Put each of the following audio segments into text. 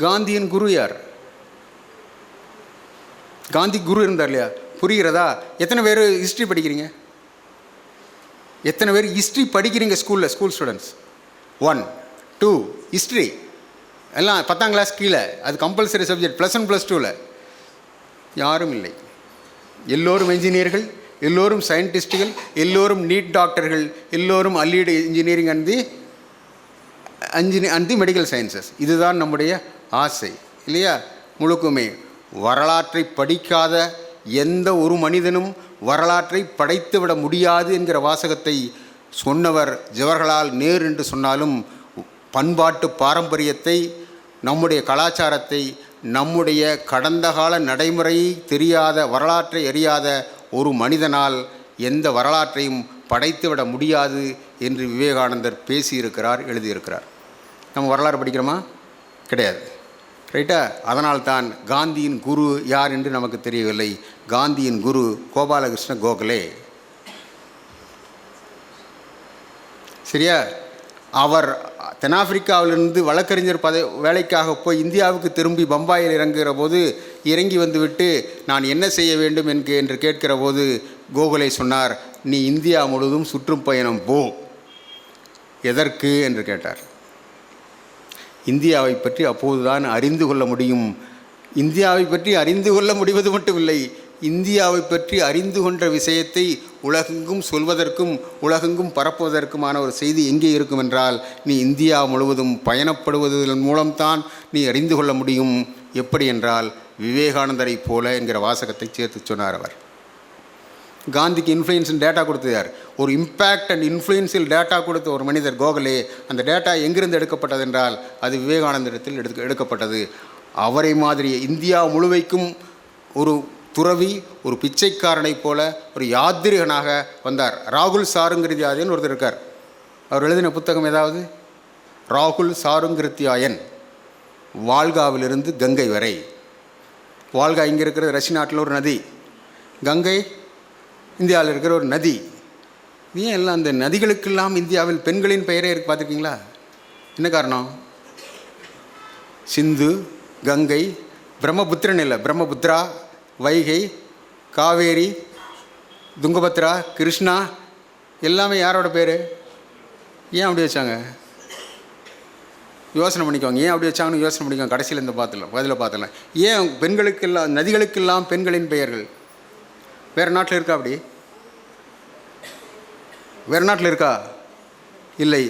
காந்தியின் குரு யார்? காந்தி குரு இருந்தார் இல்லையா? புரிகிறதா? எத்தனை பேர் ஹிஸ்ட்ரி படிக்கிறீங்க? எத்தனை பேர் ஹிஸ்ட்ரி படிக்கிறீங்க ஸ்கூலில்? ஸ்கூல் ஸ்டூடெண்ட்ஸ் 1 2 ஹிஸ்ட்ரி எல்லாம் 10ஆம் கிளாஸ் கீழே, அது கம்பல்சரி சப்ஜெக்ட். +1 +2ல் யாரும் இல்லை. எல்லோரும் என்ஜினியர்கள், எல்லோரும் சயின்டிஸ்ட்டுகள், எல்லோரும் நீட் டாக்டர்கள், எல்லோரும் allied engineering and the medical sciences. இதுதான் நம்முடைய ஆசை இல்லையா? முழுக்குமே வரலாற்றை படிக்காத எந்த ஒரு மனிதனும் வரலாற்றை படைத்துவிட முடியாது என்கிற வாசகத்தை சொன்னவர் ஜவஹர்லால் நேரு என்று சொன்னாலும், பண்பாட்டு பாரம்பரியத்தை, நம்முடைய கலாச்சாரத்தை, நம்முடைய கடந்த கால நடைமுறையை தெரியாத, வரலாற்றை அறியாத ஒரு மனிதனால் எந்த வரலாற்றையும் படைத்துவிட முடியாது என்று விவேகானந்தர் பேசியிருக்கிறார், எழுதியிருக்கிறார். நம்ம வரலாறு படிக்கிறோமா? கிடையாது. ரைட்டா? அதனால்தான் காந்தியின் குரு யார் என்று நமக்கு தெரியவில்லை. காந்தியின் குரு கோபாலகிருஷ்ண கோகலே. சரியா? அவர் தென்னாப்பிரிக்காவிலிருந்து வழக்கறிஞர் வேலைக்காக போய் இந்தியாவுக்கு திரும்பி பம்பாயில் இறங்குகிற போது, இறங்கி வந்துவிட்டு நான் என்ன செய்ய வேண்டும் என்று கேட்கிற போது கோகலே சொன்னார், நீ இந்தியா முழுவதும் சுற்றுப்பயணம் போ. எதற்கு என்று கேட்டார். இந்தியாவை பற்றி அப்போதுதான் அறிந்து கொள்ள முடியும். இந்தியாவை பற்றி அறிந்து கொள்ள முடிவது மட்டுமில்லை, இந்தியாவை பற்றி அறிந்து கொண்ட விஷயத்தை உலகெங்கும் சொல்வதற்கும் உலகெங்கும் பரப்புவதற்குமான ஒரு செய்தி எங்கே இருக்கும் என்றால், நீ இந்தியா முழுவதும் பயணப்படுவதன் மூலம்தான் நீ அறிந்து கொள்ள முடியும். எப்படி என்றால் விவேகானந்தரை போல என்கிற வாசகத்தை சேர்த்து சொன்னார் அவர். காந்திக்கு இன்ஃப்ளூயன்ஸ் டேட்டா கொடுத்தார். ஒரு இம்பேக்ட் அண்ட் இன்ஃப்ளூயன்ஸில் டேட்டா கொடுத்த ஒரு மனிதர் கோகலே. அந்த டேட்டா எங்கிருந்து எடுக்கப்பட்டது என்றால் அது விவேகானந்தரிடத்தில் எடுக்கப்பட்டது. அவரை மாதிரி இந்தியா முழுவைக்கும் ஒரு துறவி, ஒரு பிச்சைக்காரனை போல ஒரு யாத்திரிகனாக வந்தார். ராகுல் சாருங்கிருத்தியாயன் ஒருத்தர் இருக்கார். அவர் எழுதின புத்தகம் ஏதாவது? ராகுல் சாருங்கிருத்தியாயன், வால்காவிலிருந்து கங்கை வரை. வால்கா இங்கே இருக்கிறது ரஷ்ய நாட்டில் ஒரு நதி, கங்கை இந்தியாவில் இருக்கிற ஒரு நதி. ஏன் எல்லாம் அந்த நதிகளுக்கெல்லாம் இந்தியாவில் பெண்களின் பெயரே இருக்கு, பார்த்துருக்கீங்களா? என்ன காரணம்? சிந்து, கங்கை, பிரம்மபுத்திரன் இல்லை, பிரம்மபுத்திரா, வைகை, காவேரி, துங்கபத்ரா, கிருஷ்ணா எல்லாமே யாரோட பேர்? ஏன் அப்படி வச்சாங்க? யோசனை பண்ணிக்கோங்க. ஏன் அப்படி வச்சாங்கன்னு யோசனை பண்ணிக்கோங்க. கடைசியில் இந்த பதில் பார்த்தலாம். ஏன் பெண்களுக்கெல்லாம், நதிகளுக்கெல்லாம் பெண்களின் பெயர்கள்? வேறு நாட்டில் இருக்கா? அப்படி வேறு நாட்டில் இருக்கா? இல்லை.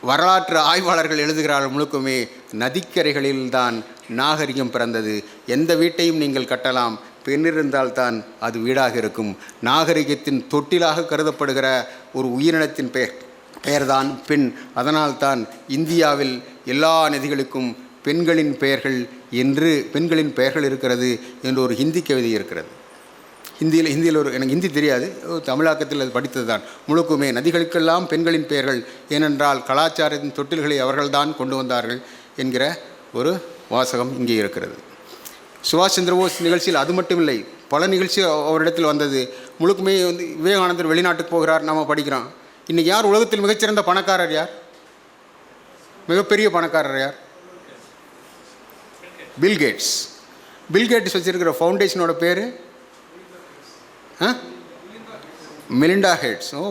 வரலாற்று ஆய்வாளர்கள் எழுதுகிறார்கள் முழுக்குமே நதிக்கரைகளில்தான் நாகரிகம் பிறந்தது. எந்த வீட்டையும் நீங்கள் கட்டலாம், பெண் இருந்தால்தான் அது வீடாக இருக்கும். நாகரிகத்தின் தொட்டிலாக கருதப்படுகிற ஒரு உயிரினத்தின் பெயர்தான் பெண். அதனால்தான் இந்தியாவில் எல்லா நதிகளுக்கும் பெண்களின் பெயர்கள் இருக்கிறது என்று ஒரு ஹிந்தி கவிதை இருக்கிறது. ஹிந்தியில் எனக்கு ஹிந்தி தெரியாது, தமிழாக்கத்தில் அது படித்தது தான். முழுக்குமே நதிகளுக்கெல்லாம் பெண்களின் பெயர்கள், ஏனென்றால் கலாச்சாரத்தின் தொட்டில்களை அவர்கள்தான் கொண்டு வந்தார்கள் என்கிற ஒரு வாசகம் இங்கே இருக்கிறது. சுபாஷ் சந்திர போஸ் நிகழ்ச்சியில் அது மட்டுமில்லை, பல நிகழ்ச்சி அவரிடத்தில் வந்தது. முழுக்குமே விவேகானந்தர் வெளிநாட்டுக்கு போகிறார், நாம் படிக்கிறோம். இன்றைக்கி யார் உலகத்தில் மிகச்சிறந்த பணக்காரர்? யார் மிகப்பெரிய பணக்காரர்? யார்? பில்கேட்ஸ். பில்கேட்ஸ் வச்சுருக்கிற ஃபவுண்டேஷனோட பேர் மெலிண்டா ஹேட்ஸ். ஓ,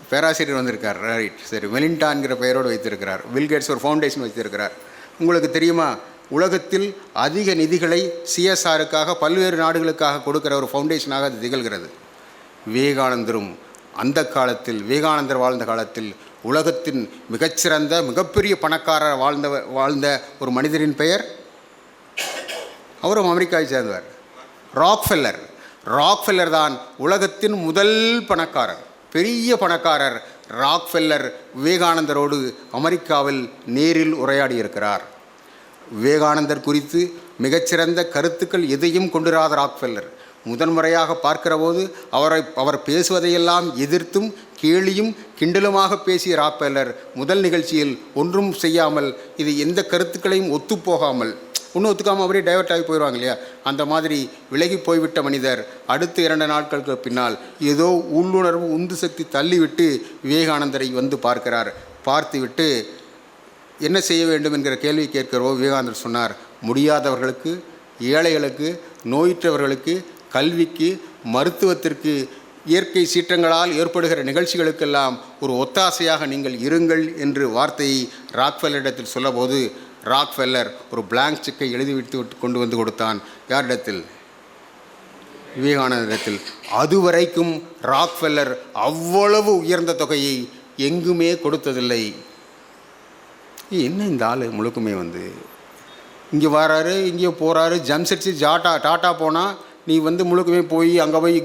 பேராசிரியர் வந்திருக்கார். ரைட், சரி. மெலிண்டாங்கிற பெயரோடு வைத்திருக்கிறார். பில்கேட்ஸ் ஒரு ஃபவுண்டேஷன் வைத்திருக்கிறார். உங்களுக்கு தெரியுமா, உலகத்தில் அதிக நிதிகளை சிஎஸ்ஆருக்காக பல்வேறு நாடுகளுக்காக கொடுக்கிற ஒரு ஃபவுண்டேஷனாக அது திகழ்கிறது. விவேகானந்தரும் அந்த காலத்தில், விவேகானந்தர் வாழ்ந்த காலத்தில் உலகத்தின் மிகச்சிறந்த மிகப்பெரிய பணக்காரர் வாழ்ந்த ஒரு மனிதரின் பெயர், அவரும் அமெரிக்காவை சேர்ந்தவர், ராக்ஃபெல்லர். ராக்ஃபெல்லர் தான் உலகத்தின் முதல் பணக்காரர், பெரிய பணக்காரர். ராக்ஃபெல்லர் விவேகானந்தரோடு அமெரிக்காவில் நேரில் உரையாடியிருக்கிறார். விவேகானந்தர் குறித்து மிகச்சிறந்த கருத்துக்கள் எதையும் கொண்டிராத ராக்ஃபெல்லர் முதன்முறையாக பார்க்கிற போது அவர் பேசுவதையெல்லாம் எதிர்த்தும் கேலியும் கிண்டலுமாக பேசிய ராக்ஃபெல்லர் முதல் நிகழ்ச்சியில் ஒன்றும் செய்யாமல், இது எந்த கருத்துக்களையும் ஒத்துப்போகாமல், ஒன்றும் ஒத்துக்காமல் அப்படியே டைவர்ட் ஆகி போயிடுவாங்க இல்லையா, அந்த மாதிரி விலகி போய்விட்ட மனிதர் அடுத்த 2 நாட்களுக்கு பின்னால் ஏதோ உள்ளுணர்வு உந்து சக்தி தள்ளிவிட்டு விவேகானந்தரை வந்து பார்க்கிறார். பார்த்துவிட்டு என்ன செய்ய வேண்டும் என்கிற கேள்வி கேட்கிறோ விவேகானந்தர் சொன்னார், முடியாதவர்களுக்கு, ஏழைகளுக்கு, நோயுற்றவர்களுக்கு, கல்விக்கு, மருத்துவத்திற்கு, இயற்கை சீற்றங்களால் ஏற்படுகிற நிகழ்ச்சிகளுக்கெல்லாம் ஒரு ஒத்தாசையாக நீங்கள் இருங்கள் என்று வார்த்தையை ராக்ஃபெல்லரிடத்தில் சொல்லபோது, ராக்ஃபெல்லர் ஒரு பிளாங்க் செக்கை எழுதிவிட்டு கொண்டு வந்து கொடுத்தான். யாரிடத்தில்? விவேகானந்தரிடத்தில். அதுவரைக்கும் ராக்ஃபெல்லர் அவ்வளவு உயர்ந்த தொகையை எங்குமே கொடுத்ததில்லை. என்ன இந்த ஆள் முழுக்குமே இங்கே வராரு, இங்கே போகிறாரு, ஜம்செட்ஸு டாட்டா போனால் நீ முழுக்குமே போய் அங்கே போய்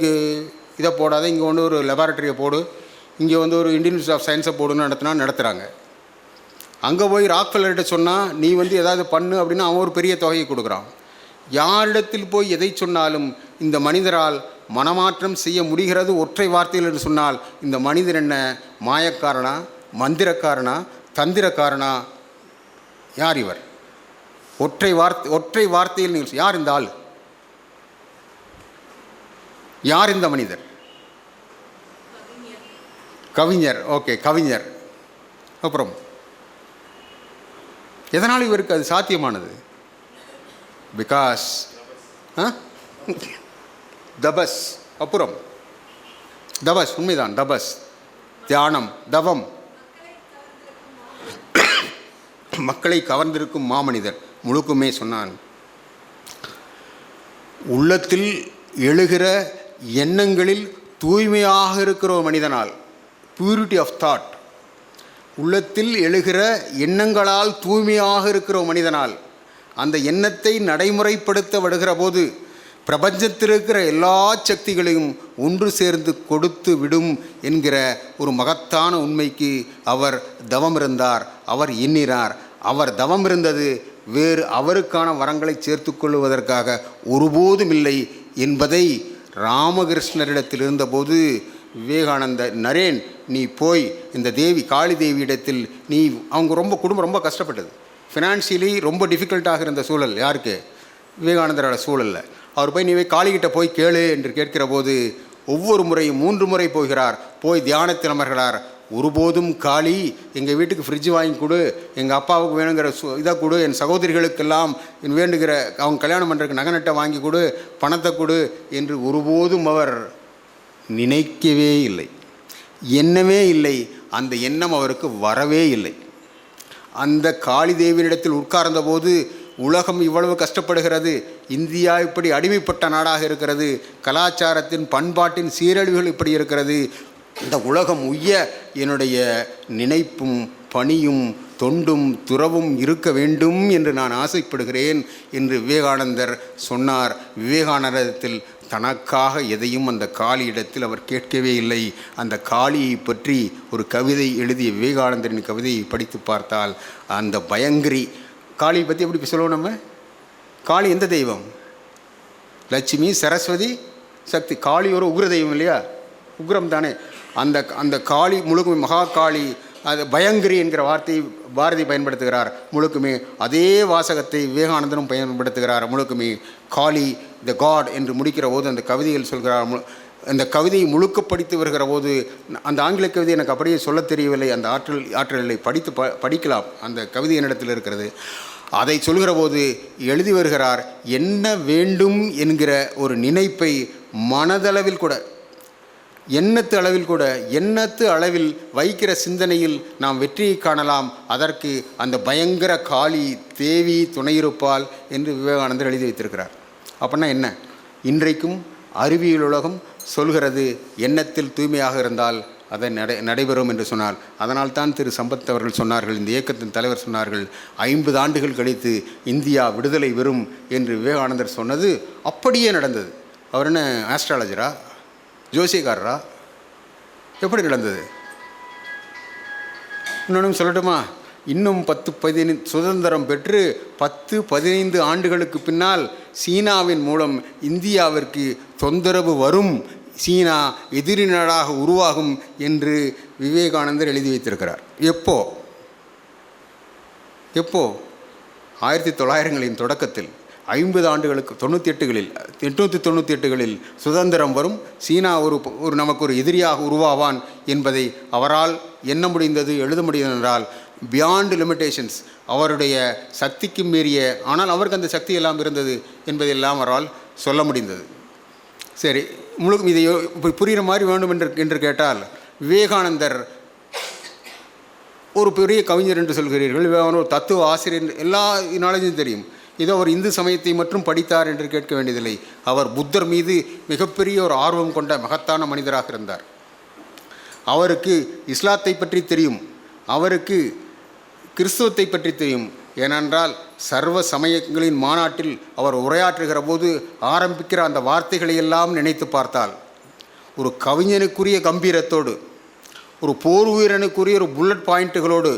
இதை போடாத, இங்கே ஒரு லெபார்ட்டரியை போடு, இங்கே ஒரு இந்தியன் இன்ஸ்டியூட் ஆஃப் சயின்ஸை போடுன்னு நடத்துகிறாங்க. அங்கே போய் ராக்ஃபெல்லர்கிட்ட சொன்னால் நீ ஏதாவது பண்ணு அப்படின்னா அவன் ஒரு பெரிய தொகையை கொடுக்குறான். யாரிடத்தில் போய் எதை சொன்னாலும் இந்த மனிதரால் மனமாற்றம் செய்ய முடிகிறது ஒற்றை வார்த்தையில் என்று சொன்னால், இந்த மனிதர் என்ன மாயக்காரனா, மந்திரக்காரனா, தந்திரக்காரனா? யார் இவர்? ஒற்றை வார்த்தையில் நீங்கள் யார் இந்த ஆள்? யார் இந்த மனிதர்? கவிஞர். ஓகே, கவிஞர். அப்புறம் எதனால் இவருக்கு அது சாத்தியமானது? பிகாஸ் தபஸ். அப்புறம் தபஸ், உண்மைதான், தபஸ், தியானம், தவம். மக்களை கவர்ந்திருக்கும் மாமனிதர். முழுக்குமே சொன்னான், உள்ளத்தில் எழுகிற எண்ணங்களில் தூய்மையாக இருக்கிற ஒரு மனிதனால், பியூரிட்டி ஆஃப் தாட், உள்ளத்தில் எழுகிற எண்ணங்களால் தூய்மையாக இருக்கிற ஒரு மனிதனால் அந்த எண்ணத்தை நடைமுறைப்படுத்த விடுகிற போது பிரபஞ்சத்தில் இருக்கிற எல்லா சக்திகளையும் ஒன்று சேர்ந்து கொடுத்து விடும் என்கிற ஒரு மகத்தான உண்மைக்கு அவர் தவம் இருந்தார். அவர் எண்ணினார். அவர் தவம் இருந்தது வேறு அவருக்கான வரங்களை சேர்த்து கொள்வதற்காக ஒருபோதும் இல்லை என்பதை ராமகிருஷ்ணரிடத்தில் இருந்தபோது விவேகானந்த, நரேன் நீ போய் இந்த தேவி காளி தேவியிடத்தில் நீ, அவங்க குடும்பம் ரொம்ப கஷ்டப்பட்டது, ஃபினான்ஷியலி ரொம்ப டிஃபிகல்ட்டாக இருந்த சூழல். யாருக்கு? விவேகானந்தரோட சூழலில். அவர் போய் நீ காளிகிட்ட போய் கேளு என்று கேட்கிற போது ஒவ்வொரு முறையும் 3 முறை போகிறார். போய் தியானத்தில் அமர்கிறார். ஒருபோதும் காளி எங்கள் வீட்டுக்கு ஃப்ரிட்ஜ் வாங்கி கொடு, எங்கள் அப்பாவுக்கு வேணுங்கிற இதை கொடு, என் சகோதரிகளுக்கெல்லாம் வேண்டுகிற அவங்க கல்யாணம் பண்ணுறதுக்கு நகை நட்டை வாங்கி கொடு, பணத்தை கொடு என்று ஒருபோதும் அவர் நினைக்கவே இல்லை, எண்ணமே இல்லை. அந்த எண்ணம் அவருக்கு வரவே இல்லை. அந்த காளி தேவியிடத்தில் உட்கார்ந்த போது உலகம் இவ்வளவு கஷ்டப்படுகிறது, இந்தியா இப்படி அடிமைப்பட்ட நாடாக இருக்கிறது, கலாச்சாரத்தின் பண்பாட்டின் சீரழிவுகள் இப்படி இருக்கிறது, இந்த உலகம் உய்ய என்னுடைய நினைப்பும் பணியும் தொண்டும் துறவும் இருக்க வேண்டும் என்று நான் ஆசைப்படுகிறேன் என்று விவேகானந்தர் சொன்னார். விவேகானந்தத்தில் தனக்காக எதையும் அந்த காளியிடத்தில் அவர் கேட்கவே இல்லை. அந்த காளியை பற்றி ஒரு கவிதை எழுதிய விவேகானந்தரின் கவிதையை படித்து பார்த்தால் அந்த பயங்கரி காளியை பற்றி எப்படி சொல்லுவோம் நம்ம? காளி எந்த தெய்வம்? லட்சுமி, சரஸ்வதி, சக்தி. காளி ஒரு உக்ர தெய்வம் இல்லையா? உக்ரம் தானே. அந்த காளி முழுக்குமே மகா காளி, அது பயங்கரி என்கிற வார்த்தையை பாரதி பயன்படுத்துகிறார். முழுக்குமே அதே வாசகத்தை விவேகானந்தரும் பயன்படுத்துகிறார். முழுக்குமே காளி த காட் என்று முடிக்கிற போது அந்த கவிதைகள் சொல்கிறார். அந்த கவிதையை முழுக்க படித்து வருகிற போது அந்த ஆங்கில கவிதை எனக்கு அப்படியே சொல்ல தெரியவில்லை. அந்த ஆற்றலை படிக்கலாம். அந்த கவிதை என்னிடத்தில் இருக்கிறது. அதை சொல்கிற போது எழுதி வருகிறார், என்ன வேண்டும் என்கிற ஒரு நினைப்பை மனதளவில் கூட, எண்ணத்து அளவில் கூட, எண்ணத்து அளவில் வைக்கிற சிந்தனையில் நாம் வெற்றியை காணலாம். அதற்கு அந்த பயங்கர காளி தேவி துணையிருப்பாள் என்று விவேகானந்தர் எழுதி வைத்திருக்கிறார். அப்படின்னா என்ன? இன்றைக்கும் அறிவியல் உலகம் சொல்கிறது, எண்ணத்தில் தூய்மையாக இருந்தால் அதை நடைபெறும் என்று சொன்னால். அதனால் தான் திரு சம்பத் அவர்கள் சொன்னார்கள், இந்த இயக்கத்தின் தலைவர் சொன்னார்கள், 50 ஆண்டுகள் கழித்து இந்தியா விடுதலை பெறும் என்று விவேகானந்தர் சொன்னது அப்படியே நடந்தது. அவர் என்ன ஆஸ்ட்ராலஜரா, ஜோசியக்காரரா? எப்படி நடந்தது? இன்னொன்று சொல்லட்டுமா? இன்னும் 10-15 சுதந்திரம் பெற்று 10-15 ஆண்டுகளுக்கு பின்னால் சீனாவின் மூலம் இந்தியாவிற்கு தொந்தரவு வரும், சீனா எதிரி நாடாக உருவாகும் என்று விவேகானந்தர் எழுதி வைத்திருக்கிறார். எப்போ 1900களின் தொடக்கத்தில் 50 ஆண்டுகளுக்கு 898களில் சுதந்திரம் வரும், சீனா ஒரு நமக்கு ஒரு எதிரியாக உருவாவான் என்பதை அவரால் எண்ண முடிந்தது, எழுத முடிந்தது என்றால் பியாண்ட் லிமிட்டேஷன்ஸ், அவருடைய சக்திக்கு மீறிய, ஆனால் அவருக்கு அந்த சக்தி எல்லாம் இருந்தது என்பதெல்லாம் அவரால் சொல்ல முடிந்தது. சரி, முழுக்க இதை புரிகிற மாதிரி வேண்டும் என்று கேட்டால், விவேகானந்தர் ஒரு பெரிய கவிஞர் என்று சொல்கிறீர்கள், ஒரு தத்துவ ஆசிரியர், எல்லா நாலேஜும் தெரியும். இதோ அவர் இந்து சமயத்தை மட்டும் படித்தார் என்று கேட்க வேண்டியதில்லை. அவர் புத்தர் மீது மிகப்பெரிய ஒரு ஆர்வம் கொண்ட மகத்தான மனிதராக இருந்தார். அவருக்கு இஸ்லாத்தை பற்றி தெரியும், அவருக்கு கிறிஸ்துவத்தை பற்றி தெரியும். ஏனென்றால் சர்வ சமயங்களின் மாநாட்டில் அவர் உரையாற்றுகிற போது ஆரம்பிக்கிற அந்த வார்த்தைகளை எல்லாம் நினைத்து பார்த்தால், ஒரு கவிஞனுக்குரிய கம்பீரத்தோடு, ஒரு போர் வீரனுக்குரிய ஒரு புல்லட் பாயிண்ட்டுகளோடு,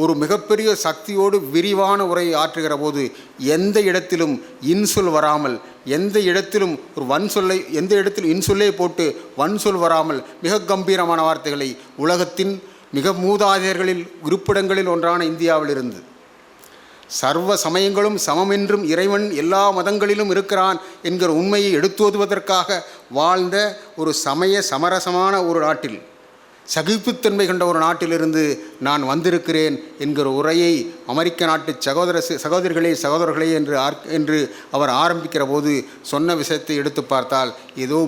ஒரு மிகப்பெரிய சக்தியோடு விரிவான உரை ஆற்றுகிற போது எந்த இடத்திலும் இன்சொல் வராமல், எந்த இடத்திலும் ஒரு வன்சொல்லை, எந்த இடத்திலும் இன்சொல்லே போட்டு வன்சொல் வராமல் மிக கம்பீரமான வார்த்தைகளை உலகத்தின் மிக மூதாதையர்களில் இருப்பிடங்களில் ஒன்றான இந்தியாவில் இருந்து, சர்வ சமயங்களும் சமமென்றும் இறைவன் எல்லா மதங்களிலும் இருக்கிறான் என்கிற உண்மையை எடுத்துவதுவதற்காக வாழ்ந்த ஒரு சமய சமரசமான ஒரு நாட்டில், சகிப்புத்தன்மை கொண்ட ஒரு நாட்டிலிருந்து நான் வந்திருக்கிறேன் என்கிற உரையை அமெரிக்க நாட்டு சகோதரர்களே என்று அவர் ஆரம்பிக்கிற போது சொன்ன விஷயத்தை எடுத்து பார்த்தால், ஏதோ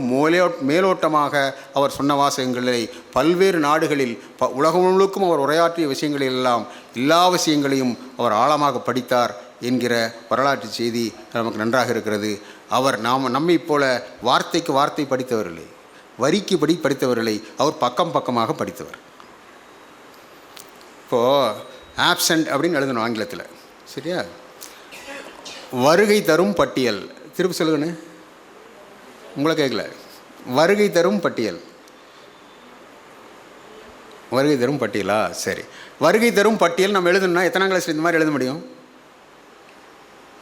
மேலோட்டமாக அவர் சொன்ன வாசகங்களை பல்வேறு நாடுகளில் உலகம் முழுக்கும் அவர் உரையாற்றிய விஷயங்களிலெல்லாம் எல்லா விஷயங்களையும் அவர் ஆழமாக படித்தார் என்கிற வரலாற்று செய்தி நமக்கு நன்றாக இருக்கிறது. அவர் நம்மை போல வார்த்தைக்கு வார்த்தை படித்தவர்களே, வரிக்கு படி படித்தவர்களை அவர் பக்கமாக படித்தவர். இப்போது ஆப்சண்ட் அப்படின்னு எழுதணும் ஆங்கிலத்தில், சரியா? வருகை தரும் பட்டியல், திருப்பி சொல்லுங்கண்ணே, உங்களை கேட்கல. வருகை தரும் பட்டியல், வருகை தரும் பட்டியலா? சரி, வருகை தரும் பட்டியல் நம்ம எழுதணும்னா எத்தனாம் கிளாஸில் இந்த மாதிரி எழுத முடியும்?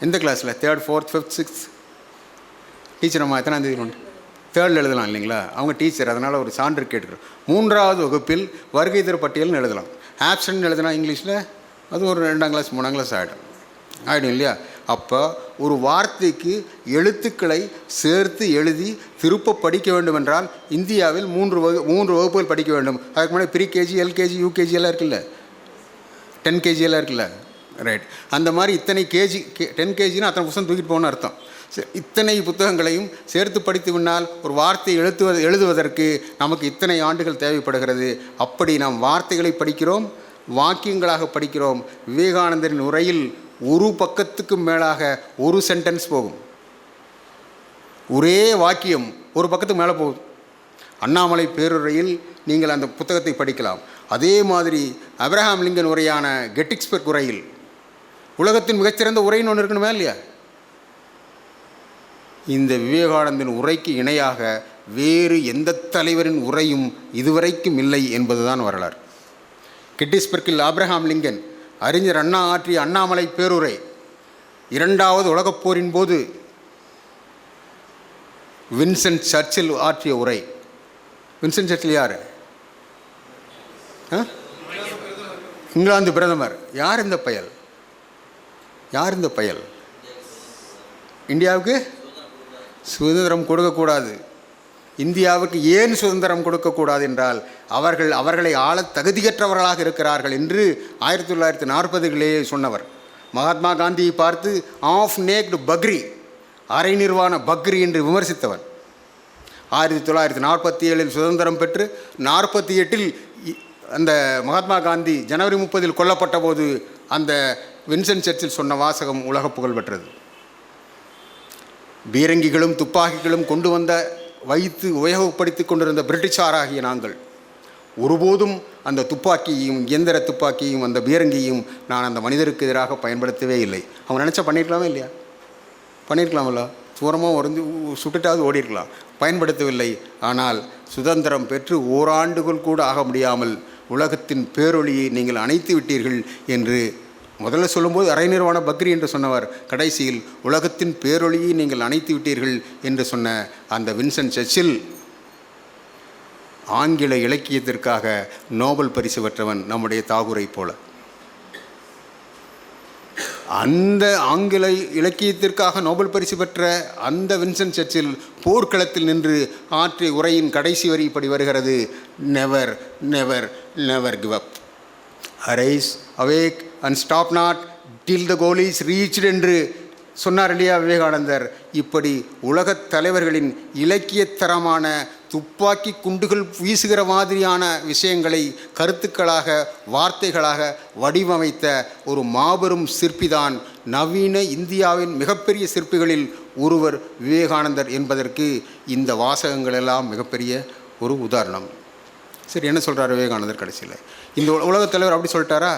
எந்த கிளாஸில்? 3rd 4th 5th 6th? Teacher அம்மா எத்தனாம் தேதி உண்டு? 3rd எழுதலாம் இல்லைங்களா, அவங்க டீச்சர், அதனால் ஒரு சான்று கேட்டுக்கிறோம். 3வது வகுப்பில் வருகை தரும் பட்டியல்னு எழுதலாம். ஆப்சண்ட் எழுதுனா இங்கிலீஷில் அது ஒரு 2ஆம் கிளாஸ் 3ஆம் கிளாஸ் ஆகிடும் இல்லையா? அப்போ ஒரு வார்த்தைக்கு எழுத்துக்களை சேர்த்து எழுதி திருப்ப படிக்க வேண்டும் என்றால் இந்தியாவில் 3 வகுப்புகள் படிக்க வேண்டும். அதுக்கு முன்னாடி ப்ரீகேஜி, எல்கேஜி, யூகேஜி எல்லாம் இருக்குல்ல, 10 கேஜி எல்லாம் இருக்குல்ல, ரைட்? அந்த மாதிரி இத்தனை கேஜி 10 கேஜின்னா அத்தனை புத்தகம் தூக்கிட்டு போகணும்னு அர்த்தம். இத்தனை புத்தகங்களையும் சேர்த்து படித்து விட்டால் ஒரு வார்த்தை எழுதுவதற்கு நமக்கு இத்தனை ஆண்டுகள் தேவைப்படுகிறது. அப்படி நாம் வார்த்தைகளை படிக்கிறோம், வாக்கியங்களாக படிக்கிறோம். விவேகானந்தரின் உரையில் ஒரு பக்கத்துக்கு மேலாக ஒரு சென்டென்ஸ் போகும், ஒரே வாக்கியம் ஒரு பக்கத்துக்கு மேலே போகும். அண்ணாமலை பேருரையில் நீங்கள் அந்த புத்தகத்தை படிக்கலாம். அதே மாதிரி அப்ரஹாம் லிங்கன் உரையான கெட்டிஸ்பர்க் உரையில், உலகத்தின் மிகச்சிறந்த உரைன்னு ஒன்று இருக்கணுமா இல்லையா? இந்த விவேகானந்தன் உரைக்கு இணையாக வேறு எந்த தலைவரின் உரையும் இதுவரைக்கும் இல்லை என்பதுதான் வரலாறு. கெட்டிஸ்பர்க்கில் ஆப்ரஹாம் லிங்கன், அறிஞர் அண்ணா ஆற்றிய அண்ணாமலை பேருரை, 2வது உலகப் போரின் போது வின்சென்ட் சர்ச்சில் ஆற்றிய உரை. வின்சென்ட் சர்ச்சில் யார்? இங்கிலாந்து பிரதமர். யார் இந்த பயல்? யார் இந்த பயல்? இந்தியாவுக்கு சுதந்திரம் கொடுக்கக்கூடாது. இந்தியாவுக்கு ஏன் சுதந்திரம் கொடுக்கக்கூடாது என்றால் அவர்களை ஆள தகுதியற்றவர்களாக இருக்கிறார்கள் என்று 1940களிலேயே சொன்னவர். மகாத்மா காந்தியை பார்த்து ஆஃப் நேக்டு பக்ரி, அரை நிர்வாண பக்ரி என்று விமர்சித்தவர். 1947 சுதந்திரம் பெற்று 48 அந்த மகாத்மா காந்தி ஜனவரி 30 கொல்லப்பட்ட போது அந்த வின்சென்ட் சர்ச்சில் சொன்ன வாசகம் உலக புகழ் பெற்றது. பீரங்கிகளும் துப்பாக்கிகளும் கொண்டு வைத்து உபயோகப்படுத்தி கொண்டிருந்த பிரிட்டிஷாராகிய நாங்கள் ஒருபோதும் அந்த துப்பாக்கியையும், இயந்திர துப்பாக்கியையும், அந்த பீரங்கியையும் நான் அந்த மனிதருக்கு எதிராக பயன்படுத்தவே இல்லை. அவங்க நினச்சா பண்ணியிருக்கலாமே இல்லையா? பண்ணியிருக்கலாமல்ல, தூரமாக உறைஞ்சி சுட்டுட்டாவது ஓடிருக்கலாம். பயன்படுத்தவில்லை. ஆனால் சுதந்திரம் பெற்று ஓராண்டுகள் கூட ஆக முடியாமல் உலகத்தின் பேரொளியை நீங்கள் அணைத்து விட்டீர்கள் என்று முதல்ல சொல்லும்போது அரை நிர்வாண பக்ரி என்று சொன்னவர், கடைசியில் உலகத்தின் பேரொளியை நீங்கள் அணைத்து விட்டீர்கள் என்று சொன்ன அந்த வின்சென்ட் சர்ச்சில் ஆங்கில இலக்கியத்திற்காக நோபல் பரிசு பெற்றவன் நம்முடைய தாகூரை போல. அந்த ஆங்கில இலக்கியத்திற்காக நோபல் பரிசு பெற்ற அந்த வின்சென்ட் சர்ச்சில் போர்க்களத்தில் நின்று ஆற்றிய உரையின் கடைசி வரி இப்படி வருகிறது: never never never give up. Arise awake and stop not till the goal is reached என்று சொன்னார் இல்லையா விவேகானந்தர். இப்படி உலகத் தலைவர்களின் இலக்கியத்தரமான துப்பாக்கி குண்டுகள் வீசுகிற மாதிரியான விஷயங்களை கருத்துக்களாக வார்த்தைகளாக வடிவமைத்த ஒரு மாபெரும் சிற்பிதான் நவீன இந்தியாவின் மிகப்பெரிய சிற்பிகளில் ஒருவர் விவேகானந்தர் என்பதற்கு இந்த வாசகங்கள் எல்லாம் மிகப்பெரிய ஒரு உதாரணம். சரி, என்ன சொல்கிறார் விவேகானந்தர் கடைசியில்? இந்த உலகத் தலைவர் அப்படி சொல்லிட்டாரா?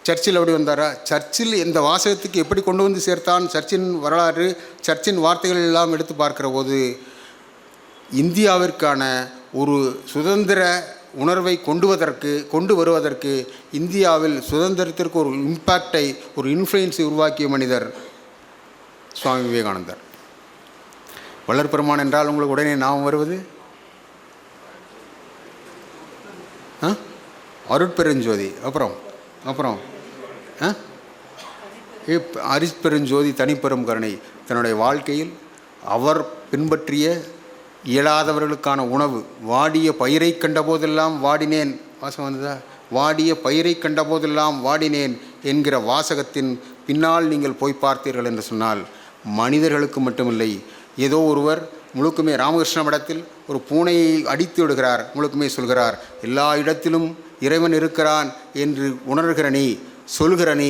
சர்ச்சில் அப்படி வந்தாரா? சர்ச்சில் இந்த வாசகத்துக்கு எப்படி கொண்டு வந்து சேர்த்தான்? சர்ச்சின் வரலாறு, சர்ச்சின் வார்த்தைகள் எல்லாம் எடுத்து பார்க்கிற போது இந்தியாவிற்கான ஒரு சுதந்திர உணர்வை கொண்டு வருவதற்கு இந்தியாவில் சுதந்திரத்திற்கு ஒரு இம்பேக்டை, ஒரு இன்ஃப்ளூயன்ஸை உருவாக்கிய மனிதர் சுவாமி விவேகானந்தர். வளர்பெருமான் என்றால் உங்களுக்கு உடனே ஞாபகம் வருவது அருட்பெருஞ்சோதி. அப்புறம் அரிப்பெருஞ்சோதி தனிப்பெரும் கருணை. தன்னுடைய வாழ்க்கையில் அவர் பின்பற்றிய இயலாதவர்களுக்கான உணவு, வாடிய பயிரை கண்ட போதெல்லாம் வாடினேன், வாசகம் வந்ததா? வாடிய பயிரை கண்ட போதெல்லாம் வாடினேன் என்கிற வாசகத்தின் பின்னால் நீங்கள் போய் பார்த்தீர்கள் என்று சொன்னால் மனிதர்களுக்கு மட்டுமில்லை, ஏதோ ஒருவர் முழுக்குமே ராமகிருஷ்ண மடத்தில் ஒரு பூனையை அடித்து விடுகிறார், முழுக்குமே சொல்கிறார், எல்லா இடத்திலும் இறைவன் இருக்கிறான் என்று உணர்கிற நீ, சொல்கிற நீ,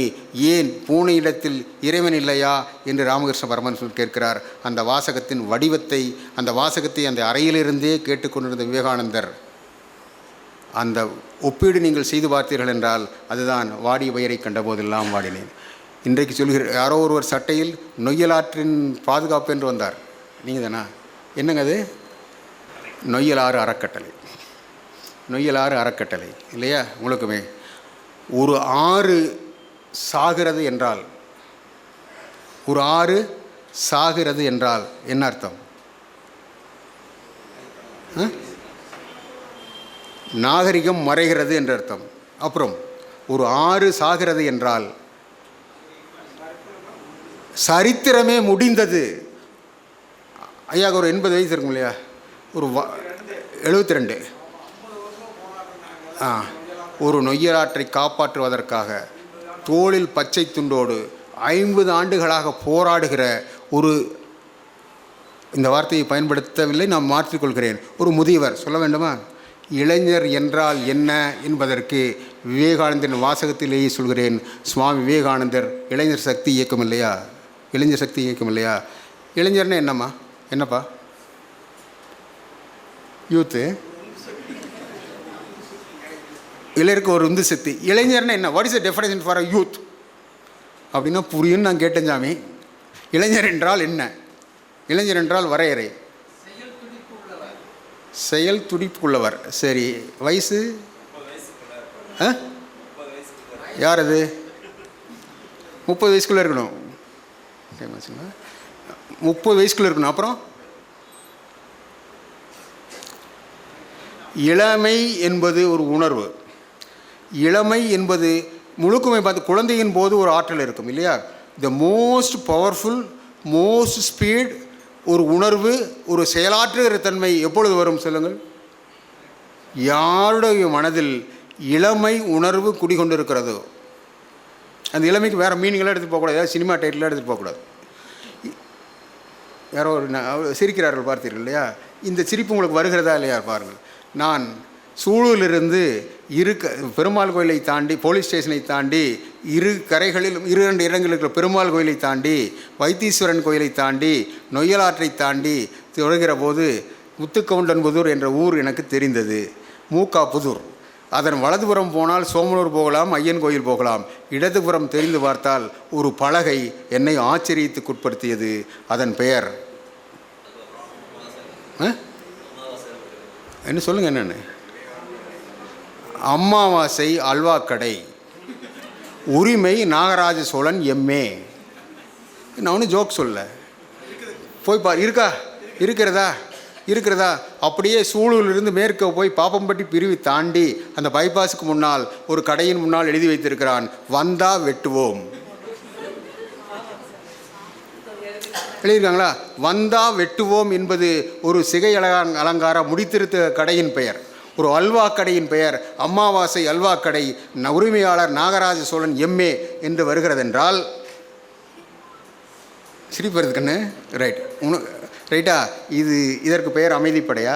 ஏன் பூனை இடத்தில் இறைவன் இல்லையா என்று ராமகிருஷ்ண பரமஹம்சர் கேட்கிறார். அந்த வாசகத்தின் வடிவத்தை, அந்த வாசகத்தை அந்த அறையிலிருந்தே கேட்டுக்கொண்டிருந்த விவேகானந்தர் அந்த ஒப்பீடு நீங்கள் செய்து பார்த்தீர்கள் என்றால் அதுதான் வாடிய பயிரை கண்ட போதெல்லாம் வாடினேன். இன்றைக்கு சொல்கிற யாரோ ஒருவர் சட்டையில் நொய்யலாற்றின் பாதுகாப்பு என்று வந்தார். நீங்கள் தானா? என்னங்க அது? நொய்யலாறு அறக்கட்டளை, நொய்யலாறு அறக்கட்டளை இல்லையா? உங்களுக்குமே ஒரு ஆறு சாகிறது என்றால், ஒரு ஆறு சாகிறது என்றால் என்ன அர்த்தம்? நாகரிகம் மறைகிறது என்ற அர்த்தம். அப்புறம் ஒரு ஆறு சாகிறது என்றால் சரித்திரமே முடிந்தது. ஐயா ஒரு 80 வயசு இருக்கும் இல்லையா? ஒரு 72. ஒரு நொய்யலாற்றை காப்பாற்றுவதற்காக தோளில் பச்சை துண்டோடு 50 ஆண்டுகளாக போராடுகிற ஒரு, இந்த வார்த்தையை பயன்படுத்தவில்லை, நான் மாற்றிக்கொள்கிறேன், ஒரு முதியவர் சொல்ல வேண்டுமா? இளைஞர் என்றால் என்ன என்பதற்கு விவேகானந்தரின் வாசகத்திலேயே சொல்கிறேன். சுவாமி விவேகானந்தர் இளைஞர் சக்தி இயக்கம் இல்லையா? இளைஞர் சக்தி இயக்கம் இல்லையா? இளைஞர்னா என்னப்பா? யூத்து, இளைஞருக்கு ஒரு உந்து சக்தி. இளைஞர்னா என்ன? What is the definition for a youth அப்படின்னா புரியும்னு நான் கேட்டேன் சாமி. இளைஞர் என்றால் என்ன? இளைஞர் என்றால் வரையறை, செயல் துடிப்புள்ளவர். சரி, வயசு யார் அது? 30 வயசுக்குள்ளே இருக்கணும். 30 வயசுக்குள்ளே இருக்கணும். அப்புறம் இளமை என்பது ஒரு உணர்வு. இளமை என்பது முழுக்குமை பார்த்து குழந்தையின் போது ஒரு ஆற்றல் இருக்கும் இல்லையா? The most powerful, most speed, ஒரு உணர்வு, ஒரு செயலாற்றுகிற தன்மை எப்பொழுது வரும் சொல்லுங்கள்? யாருடைய மனதில் இளமை உணர்வு குடிகொண்டு இருக்கிறதோ அந்த இளமைக்கு வேறு மீனிங்கெல்லாம் எடுத்துகிட்டு போகக்கூடாது, ஏதாவது சினிமா டைட்டிலாம் எடுத்துகிட்டு போகக்கூடாது. யாரோ ஒரு சிரிக்கிறார்கள் பார்த்தீர்கள் இல்லையா? இந்த சிரிப்பு உங்களுக்கு வருகிறதா இல்லையா பாருங்கள். நான் சூலூரிலிருந்து பெருமாள் கோயிலை தாண்டி, போலீஸ் ஸ்டேஷனை தாண்டி, இரு கரைகளிலும் 2 இடங்களில் இருக்கிற பெருமாள் கோயிலை தாண்டி, வைத்தீஸ்வரன் கோயிலை தாண்டி, நொய்யலாற்றை தாண்டி தொடங்குகிற போது முத்துக்கவுண்டன்புதூர் என்ற ஊர் எனக்கு தெரிந்தது. மூக்காப்புதூர். அதன் வலதுபுறம் போனால் சோமனூர் போகலாம், ஐயன் கோயில் போகலாம். இடதுபுறம் தெரிந்து பார்த்தால் ஒரு பலகை என்னை ஆச்சரியத்துக்குட்படுத்தியது. அதன் பெயர் என்ன சொல்லுங்கள்? என்னென்னு? அம்மாவாசை அல்வா கடை, உரிமை நாகராஜ சோழன் எம்ஏ. நான் ஒன்றும் ஜோக் சொல்ல, போய் பார். இருக்கிறதா? அப்படியே சூலூரிலிருந்து மேற்க போய் பாப்பம்பட்டி பிரிவு தாண்டி அந்த பைபாஸுக்கு முன்னால் ஒரு கடையின் முன்னால் எழுதி வைத்திருக்கிறான், வந்தா வெட்டுவோம். எழுதியிருக்காங்களா? வந்தா வெட்டுவோம் என்பது ஒரு சிகை அலங்கார முடித்திருத்த கடையின் பெயர். ஒரு அல்வா கடையின் பெயர் அமாவாசை அல்வா கடை, உரிமையாளர் நாகராஜ சோழன் எம்ஏ என்று வருகிறதென்றால் சிரிப்பது கண்ணு ரைட் ரைட்டா? இதற்கு பெயர் அமைதிப்படையா?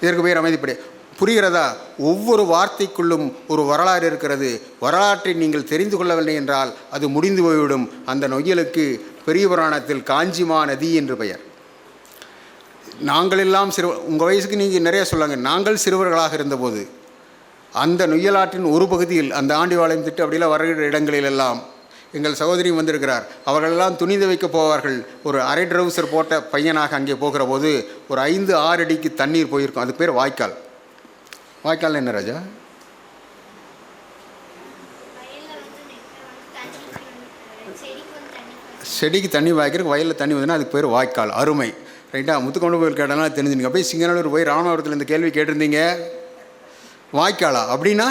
இதற்கு பெயர் அமைதிப்படை. புரிகிறதா? ஒவ்வொரு வார்த்தைக்குள்ளும் ஒரு வரலாறு இருக்கிறது. வரலாற்றை நீங்கள் தெரிந்து கொள்ளவில்லை என்றால் அது முடிந்து போய்விடும். அந்த நொய்யலுக்கு பெரிய புராணத்தில் காஞ்சிமா நதி என்று பெயர். நாங்கள் எல்லாம் உங்கள் வயசுக்கு நீங்கள் நிறைய சொல்லாங்க. நாங்கள் சிறுவர்களாக இருந்தபோது அந்த நொய்யலாற்றின் ஒரு பகுதியில் அந்த ஆண்டிவாளையம் திட்டு அப்படிலாம் வருகிற இடங்களிலெல்லாம் எங்கள் சகோதரியும் வந்திருக்கிறார். அவர்களெல்லாம் துணி துவைக்க போவார்கள். ஒரு அரை ட்ரவுசர் போட்ட பையனாக அங்கே போகிற போது ஒரு 5-6 அடிக்கு தண்ணீர் போயிருக்கும். அதுக்கு பேர் வாய்க்கால். வாய்க்கால் என்ன ராஜா? செடிக்கு தண்ணி வாய்க்கிறதுக்கு வயலில் தண்ணி வந்ததுன்னா அதுக்கு பேர் வாய்க்கால். அருமை. ரைட்டா? முத்துக்கொண்டு கோயில் கேட்டாலும் தெரிஞ்சுங்க. அப்படியே சிங்கநல்லூர் போய் ராமநாதபுரத்தில் இந்த கேள்வி கேட்டிருந்தீங்க. வாய்க்காலா அப்படின்னு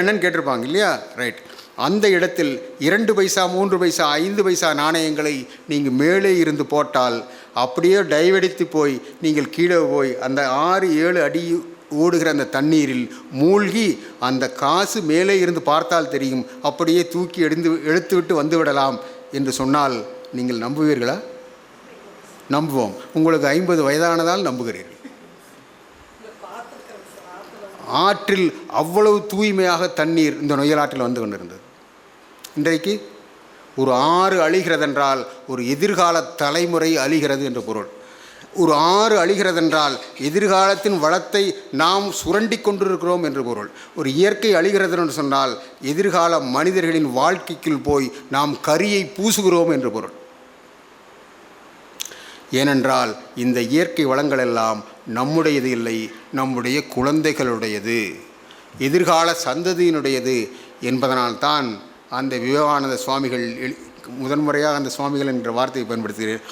என்னென்னு கேட்டிருப்பாங்க இல்லையா? ரைட். அந்த இடத்தில் 2 பைசா 3 பைசா 5 பைசா நாணயங்களை நீங்கள் மேலே இருந்து போட்டால் அப்படியே டைவடித்து போய் நீங்கள் கீழே போய் அந்த 6-7 அடி ஓடுகிற அந்த தண்ணீரில் மூழ்கி அந்த காசு மேலே இருந்து பார்த்தால் தெரியும். அப்படியே தூக்கி எடுத்துவிட்டு வந்து விடலாம் என்று சொன்னால் நீங்கள் நம்புவீர்களா? நம்புவோம். உங்களுக்கு 50 வயதானதால் நம்புகிறீர்கள். ஆற்றில் அவ்வளவு தூய்மையாக தண்ணீர் இந்த நொய்யலாற்றில் வந்து கொண்டிருந்தது. இன்றைக்கு ஒரு ஆறு அழிகிறதென்றால் ஒரு எதிர்கால தலைமுறை அழிகிறது என்று பொருள். ஒரு ஆறு அழிகிறதென்றால் எதிர்காலத்தின் வளத்தை நாம் சுரண்டி கொண்டிருக்கிறோம் என்று பொருள். ஒரு இயற்கை அழிகிறது என்று சொன்னால் எதிர்கால மனிதர்களின் வாழ்க்கைக்குள் போய் நாம் கரியை பூசுகிறோம் என்று பொருள். ஏனென்றால் இந்த இயற்கை வளங்கள் எல்லாம் நம்முடையது இல்லை, நம்முடைய குழந்தைகளுடையது, எதிர்கால சந்ததியினுடையது என்பதனால்தான் அந்த விவேகானந்த சுவாமிகள் முதன்முறையாக அந்த சுவாமிகள் என்ற வார்த்தையை பயன்படுத்துகிறார்.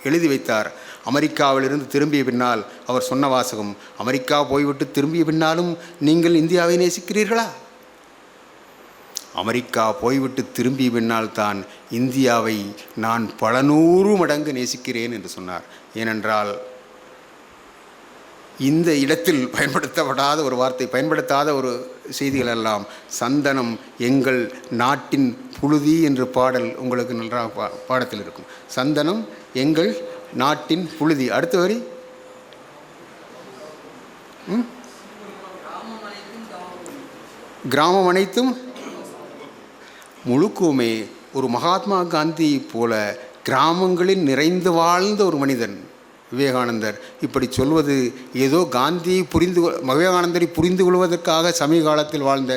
எழுதி வைத்தார். அமெரிக்காவிலிருந்து திரும்பிய பின்னால் அவர் சொன்ன வாசகம், அமெரிக்கா போய்விட்டு திரும்பிய பின்னாலும் நீங்கள் இந்தியாவை நேசிக்கிறீர்களா? அமெரிக்கா போய்விட்டு திரும்பிய பின்னால் தான் இந்தியாவை நான் பல 100 மடங்கு நேசிக்கிறேன் என்று சொன்னார். ஏனென்றால் இந்த இடத்தில் பயன்படுத்தப்படாத ஒரு வார்த்தை, பயன்படுத்தாத ஒரு செய்திகள் எல்லாம் சந்தனம் எங்கள் நாட்டின் புழுதி என்று பாடல் உங்களுக்கு நன்றாக பாடத்தில் இருக்கும். சந்தனம் எங்கள் நாட்டின் புழுதி. அடுத்த வரி கிராமம் அனைத்தும் முழுக்குமே. ஒரு மகாத்மா காந்தி போல கிராமங்களில் நிறைந்து வாழ்ந்த ஒரு மனிதன் விவேகானந்தர். இப்படி சொல்வது ஏதோ காந்தியை விவேகானந்தரை புரிந்து கொள்வதற்காக சமீப காலத்தில் வாழ்ந்த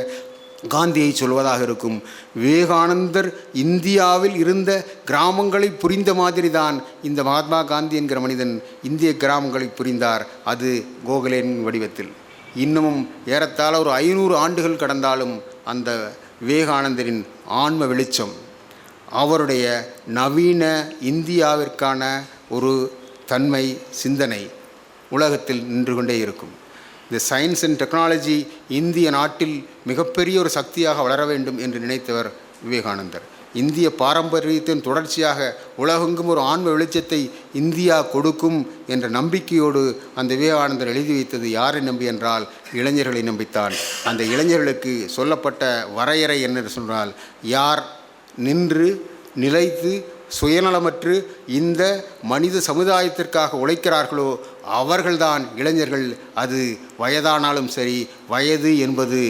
காந்தியை சொல்வதாக இருக்கும். விவேகானந்தர் இந்தியாவில் இருந்த கிராமங்களை புரிந்த மாதிரி தான் இந்த மகாத்மா காந்தி என்கிற மனிதன் இந்திய கிராமங்களை புரிந்தார். அது கோகலேன் வடிவத்தில். இன்னமும் ஏறத்தாழ ஒரு 500 ஆண்டுகள் கடந்தாலும் அந்த விவேகானந்தரின் ஆன்ம வெளிச்சம், அவருடைய நவீன இந்தியாவிற்கான ஒரு தன்மை, சிந்தனை உலகத்தில் நின்று கொண்டே இருக்கும். இந்த சயின்ஸ் அண்ட் டெக்னாலஜி இந்திய நாட்டில் மிகப்பெரிய ஒரு சக்தியாக வளர வேண்டும் என்று நினைத்தவர் விவேகானந்தர். இந்திய பாரம்பரியத்தின் தொடர்ச்சியாக உலகெங்கும் ஒரு ஆன்ம வெளிச்சத்தை இந்தியா கொடுக்கும் என்ற நம்பிக்கையோடு அந்த விவேகானந்தர் எழுதி வைத்தது யாரை நம்பி என்றால் இளைஞர்களை நம்பித்தான். அந்த இளைஞர்களுக்கு சொல்லப்பட்ட வரையறை என்ன சொன்னால், யார் நின்று நிலைத்து சுயநலமற்று இந்த மனித சமுதாயத்திற்காக உழைக்கிறார்களோ அவர்கள்தான் இளைஞர்கள். அது வயதானாலும் சரி, வயது என்பது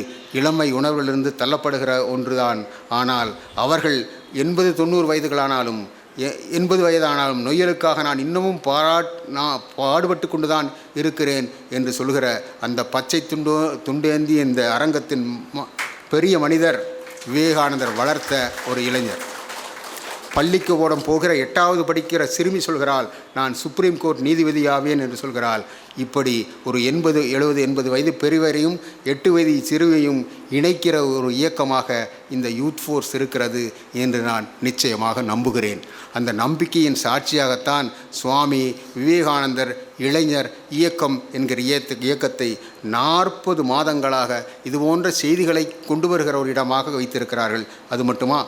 இளமை உணர்விலிருந்து தள்ளப்படுகிற ஒன்றுதான். ஆனால் அவர்கள் 80-90 வயதுகளானாலும் 80 வயதானாலும் நொய்யலுக்காக நான் இன்னமும் பாடுபட்டு கொண்டுதான் இருக்கிறேன் என்று சொல்கிற அந்த பச்சை துண்டேந்தி இந்த அரங்கத்தின் பெரிய மனிதர் விவேகானந்தர் வளர்த்த ஒரு இளைஞர். பள்ளிக்கு ஓடம் போகிற 8வது படிக்கிற சிறுமி சொல்கிறாள், நான் சுப்ரீம் கோர்ட் நீதிபதி ஆவேன் என்று சொல்கிறாள். இப்படி ஒரு 80, 70, 80 வயது பெரியவரையும் 8 வயது சிறுவையும் இணைக்கிற ஒரு இயக்கமாக இந்த யூத் ஃபோர்ஸ் இருக்கிறது என்று நான் நிச்சயமாக நம்புகிறேன். அந்த நம்பிக்கையின் சாட்சியாகத்தான் சுவாமி விவேகானந்தர் இளைஞர் இயக்கம் என்கிற இயக்கத்தை 40 மாதங்களாக இதுபோன்ற செய்திகளை கொண்டு வருகிற ஒரு இடமாக வைத்திருக்கிறார்கள். அது மட்டுமா,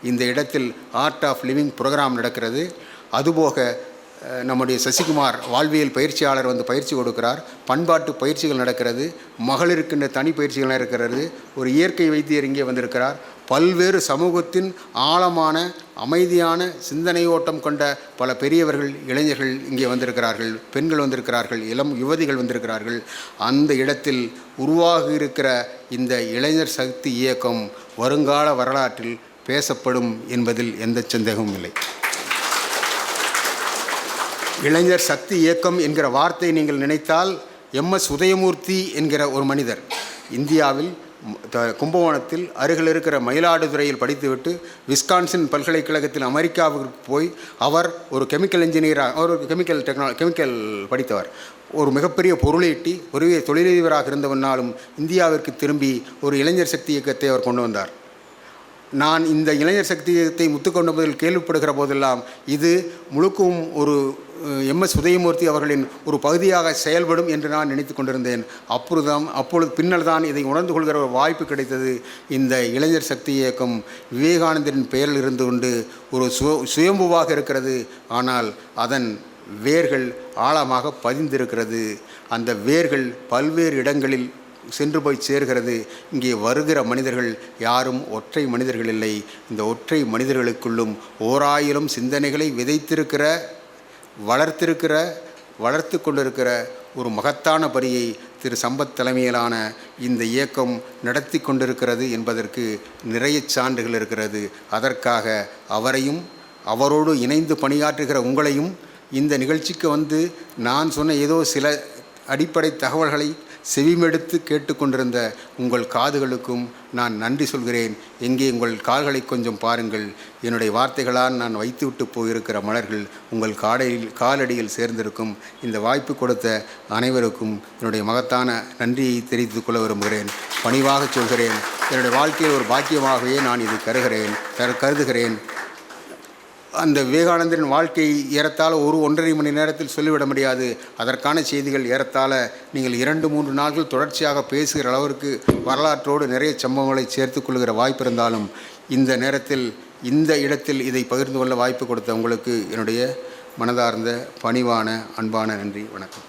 இந்த இடத்தில் ஆர்ட் ஆஃப் லிவிங் ப்ரோக்ராம் நடக்கிறது. அதுபோக நம்முடைய சசிகுமார் வாழ்வியல் பயிற்சியாளர் வந்து பயிற்சி கொடுக்கிறார். பண்பாட்டு பயிற்சிகள் நடக்கிறது. மகளிருக்கின்ற தனி பயிற்சிகள் இருக்கிறது. ஒரு இயற்கை வைத்தியர் இங்கே வந்திருக்கிறார். பல்வேறு சமூகத்தின் ஆழமான அமைதியான சிந்தனை ஓட்டம் கொண்ட பல பெரியவர்கள், இளைஞர்கள் இங்கே வந்திருக்கிறார்கள். பெண்கள் வந்திருக்கிறார்கள். இளம் யுவதிகள் வந்திருக்கிறார்கள். அந்த இடத்தில் உருவாகி இருக்கிற இந்த இளைஞர் சக்தி இயக்கம் வருங்கால வரலாற்றில் பேசப்படும் என்பதில் எந்த சந்தேகமும் இல்லை. இளைஞர் சக்தி இயக்கம் என்கிற வார்த்தை நீங்கள் நினைத்தால் MS உதயமூர்த்தி என்கிற ஒரு மனிதர் இந்தியாவில் கும்பகோணத்தில் அருகில் இருக்கிற மயிலாடுதுறையில் படித்துவிட்டு விஸ்கான்சின் பல்கலைக்கழகத்தில் அமெரிக்காவுக்கு போய் அவர் ஒரு கெமிக்கல் இன்ஜினியராக, ஒரு கெமிக்கல் படித்தவர். ஒரு மிகப்பெரிய பொருளீட்டி ஒரு தொழிலதிபராக இருந்தவனாலும் இந்தியாவிற்கு திரும்பி ஒரு இளைஞர் சக்தி இயக்கத்தை அவர் கொண்டு வந்தார். நான் இந்த இளைஞர் சக்தி இயக்கத்தை முத்துக்கொண்ட முதல் கேள்விப்படுகிற போதெல்லாம் இது முழுக்கும் ஒரு MS உதயமூர்த்தி அவர்களின் ஒரு பகுதியாக செயல்படும் என்று நான் நினைத்து கொண்டிருந்தேன். அப்பொழுது பின்னர் தான் இதை உணர்ந்து கொள்கிற ஒரு வாய்ப்பு கிடைத்தது. இந்த இளைஞர் சக்தி இயக்கம் விவேகானந்தரின் பெயரில் இருந்து கொண்டு ஒரு சுயம்புவாக இருக்கிறது. ஆனால் அதன் வேர்கள் ஆழமாக பதிந்திருக்கிறது. அந்த வேர்கள் பல்வேறு இடங்களில் சென்று போய் சேர்கிறது. இங்கே வருகிற மனிதர்கள் யாரும் ஒற்றை மனிதர்கள் இல்லை. இந்த ஒற்றை மனிதர்களுக்குள்ளும் 1000 சிந்தனைகளை விதைத்திருக்கிற, வளர்த்து கொண்டிருக்கிற ஒரு மகத்தான பணியை திரு சம்பத் தலைமையிலான இந்த இயக்கம் நடத்தி கொண்டிருக்கிறது என்பதற்கு நிறைய சான்றுகள் இருக்கிறது. அதற்காக அவரையும் அவரோடு இணைந்து பணியாற்றுகிற உங்களையும் இந்த நிகழ்ச்சிக்கு வந்து நான் சொன்ன ஏதோ சில அடிப்படை தகவல்களை செவிமெடுத்து கேட்டுக்கொண்டிருந்த உங்கள் காதுகளுக்கும் நான் நன்றி சொல்கிறேன். எங்கே உங்கள் கால்களை கொஞ்சம் பாருங்கள். என்னுடைய வார்த்தைகளால் நான் வைத்துவிட்டு போயிருக்கிற மலர்கள் உங்கள் காலடியில் சேர்ந்திருக்கும். இந்த வாய்ப்பு கொடுத்த அனைவருக்கும் என்னுடைய மகத்தான நன்றியை தெரிவித்துக் கொள்ள விரும்புகிறேன். பணிவாக சொல்கிறேன். என்னுடைய வாழ்க்கையில் ஒரு பாக்கியமாகவே நான் இது கருதுகிறேன். அந்த விவேகானந்தரின் வாழ்க்கை ஏறத்தாழ 1-1.5 மணி நேரத்தில் சொல்லிவிட முடியாது. அதற்கான செய்திகள் ஏறத்தாழ நீங்கள் 2-3 நாட்கள் தொடர்ச்சியாக பேசுகிற அளவிற்கு வரலாற்றோடு நிறைய சம்பவங்களை சேர்த்து கொள்கிற வாய்ப்பு இருந்தாலும் இந்த நேரத்தில் இந்த இடத்தில் இதை பகிர்ந்து கொள்ள வாய்ப்பு கொடுத்த உங்களுக்கு என்னுடைய மனதார்ந்த பணிவான அன்பான நன்றி. வணக்கம்.